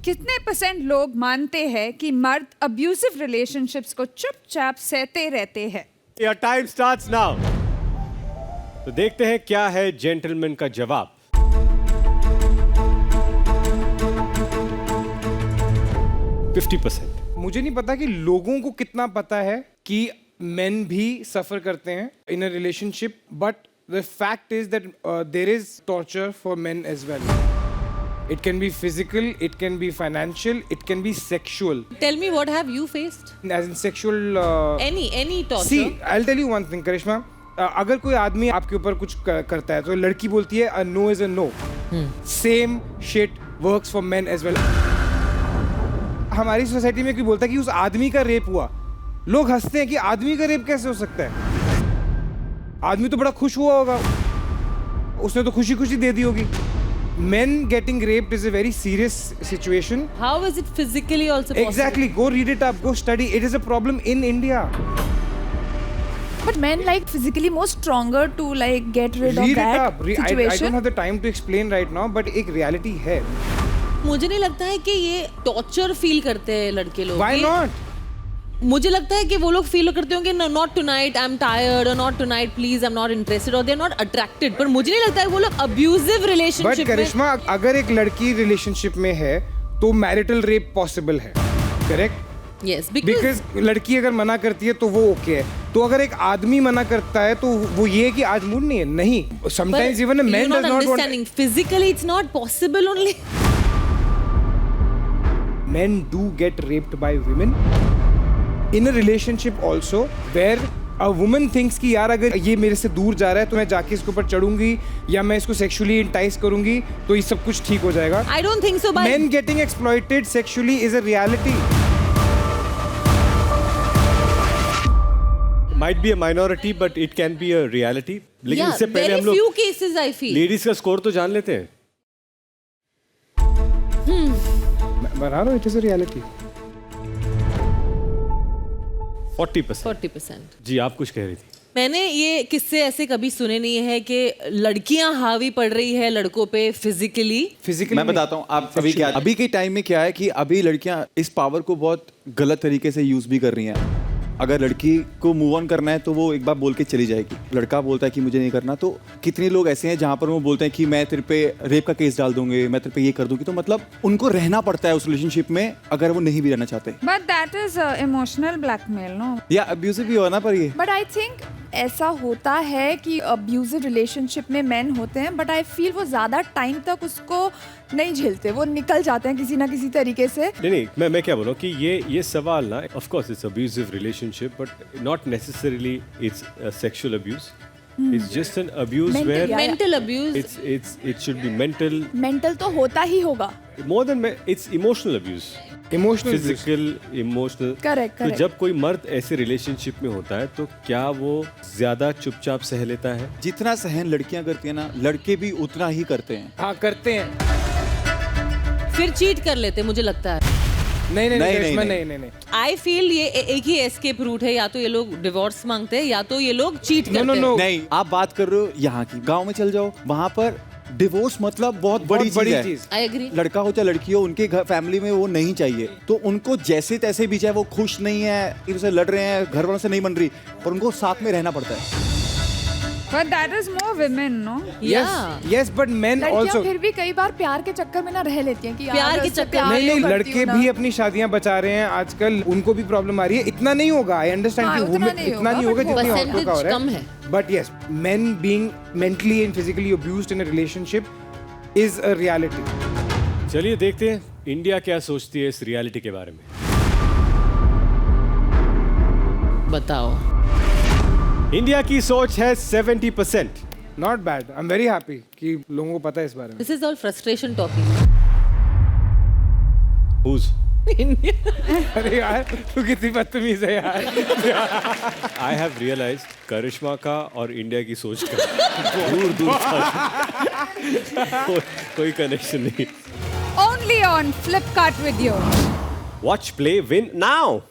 कितने % लोग मानते हैं कि मर्द अब्यूसिव रिलेशनशिप्स को चुपचाप सहते रहते हैं? Your time starts now. तो देखते हैं क्या है जेंटलमैन का जवाब। 50%। मुझे नहीं पता कि लोगों को कितना पता है कि मेन भी सफर करते हैं in a relationship, but the fact is that there is torture for men as well. It can be physical, it can be financial, it can be sexual. Tell me, what have you faced? As in sexual. Any torture? See, I'll tell you one thing, करिश्मा. अगर कोई आदमी आपके ऊपर कुछ करता है तो लड़की बोलती है a no is a no. Same shit works for men as well. हमारी सोसाइटी में कोई बोलता है कि उस आदमी का रेप हुआ, लोग हंसते हैं कि आदमी का रेप कैसे हो सकता है. आदमी तो बड़ा खुश हुआ होगा, उसने तो खुशी खुशी दे दी होगी. Men getting raped is a very serious situation. How is it physically also possible? Exactly. Go read it up. Go study. It is a problem in India. But men like physically more stronger to like get rid of Read it that up. situation. I don't have the time to explain right now, but एक reality है. मुझे नहीं लगता है कि ये torture feel करते हैं लड़के लोग. Why not? मुझे लगता है कि वो लोग फील करते होंगे not tonight, I am tired, और not tonight please, I am not interested, और दे आर नॉट अट्रैक्टेड. पर मुझे नहीं लगता है वो लोग अब्यूजिव रिलेशनशिप बट करिश्मा, अगर एक लड़की रिलेशनशिप में है तो मैरिटल रेप पॉसिबल है, करेक्ट? यस, बिकॉज लड़की अगर मना करती है तो वो ओके है. तो अगर एक आदमी मना करता है तो वो ये कि आज मूड नहीं है. नहीं, sometimes even a man does not want. Physically it's not possible only. Men do get raped by women in a relationship also, where a woman thinks कि यार अगर ये मेरे से दूर जा रहा है तो मैं जाके इसके ऊपर चढ़ूंगी या मैं इसको सेक्सुअली इंटाइस करूंगी तो ये सब कुछ ठीक हो जाएगा. I don't think so. Men getting exploited sexually is a reality. Might be a minority, but it can be a reality. लेकिन इससे पहले हम लोग few cases I feel. Ladies का स्कोर तो जान लेते हैं. बता रहा हूँ, it is a reality. 40%. जी, आप कुछ कह रही थी. मैंने ये किस्से ऐसे कभी सुने नहीं है कि लड़कियां हावी पड़ रही है लड़कों पे फिजिकली. मैं बताता हूँ आप अभी के टाइम में क्या है कि अभी लड़कियां इस पावर को बहुत गलत तरीके से यूज भी कर रही हैं. अगर लड़की को मूव ऑन करना है तो वो एक बार बोल के चली जाएगी. लड़का बोलता है कि मुझे नहीं करना, तो कितने लोग ऐसे हैं जहाँ पर वो बोलते हैं कि मैं तेरे पे रेप का केस डाल दूंगी, मैं तेरे पे ये कर दूंगी. तो मतलब उनको रहना पड़ता है उस रिलेशनशिप में अगर वो नहीं भी रहना चाहते. But that is emotional blackmail, no? या अब्यूसिव भी हो ना. पर ये But I think ऐसा होता है कि अब्यूजिव रिलेशनशिप में मेन होते हैं, बट आई फील वो ज्यादा टाइम तक उसको नहीं झेलते, वो निकल जाते हैं किसी ना किसी तरीके से. नहीं, मैं क्या बोलूँ कि ये सवाल ना, of course it's abusive relationship, but not necessarily it's sexual abuse. It's just an abuse where mental abuse. It should be mental. Mental तो होता ही होगा. More than it's emotional abuse. Emotional, physical, emotional. Correct. तो जब कोई मर्द ऐसे relationship में होता है तो क्या वो ज्यादा चुपचाप सह लेता है? जितना सहन लड़कियां करती है ना, लड़के भी उतना ही करते हैं. हाँ, करते हैं. फिर चीट कर लेते, मुझे लगता है. नहीं. आई फील ये एक ही एस्केप रूट है. या तो ये लोग डिवोर्स मांगते हैं या तो ये लोग चीट करते हैं. नहीं, आप बात कर रहे हो यहाँ की. गांव में चल जाओ, वहाँ पर डिवोर्स मतलब बहुत बड़ी चीज. I agree. लड़का हो चाहे लड़की हो, उनके फैमिली में वो नहीं चाहिए. तो उनको जैसे तैसे भी, चाहे वो खुश नहीं है, इनसे लड़ रहे हैं, घर वालों से नहीं बन रही, पर उनको साथ में रहना पड़ता है. But that is more women, no? Yes, but men also. लड़कियां फिर भी कई बार प्यार के चक्कर में ना रह लेती हैं कि प्यार के चक्कर में. नहीं, लड़के भी अपनी शादियां बचा रहे हैं आजकल. उनको भी प्रॉब्लम आ रही है. इतना नहीं होगा, आई अंडरस्टैंड कि इतना नहीं होगा जितनी औरतों का हो रहा है. But yes, men being mentally and physically abused in a relationship is a reality. चलिए देखते हैं इंडिया क्या सोचती है इस रियलिटी के बारे में. बताओ. इंडिया की सोच है 70%. Not bad. I'm very happy कि लोगों को पता है इस बारे में. This is all frustration talking. Who's? अरे यार, तू कितनी बदतमीज है यार. I have realized करिश्मा का और इंडिया की सोच का दूर कोई कनेक्शन नहीं. Only on Flipkart Video. Watch, play, win now.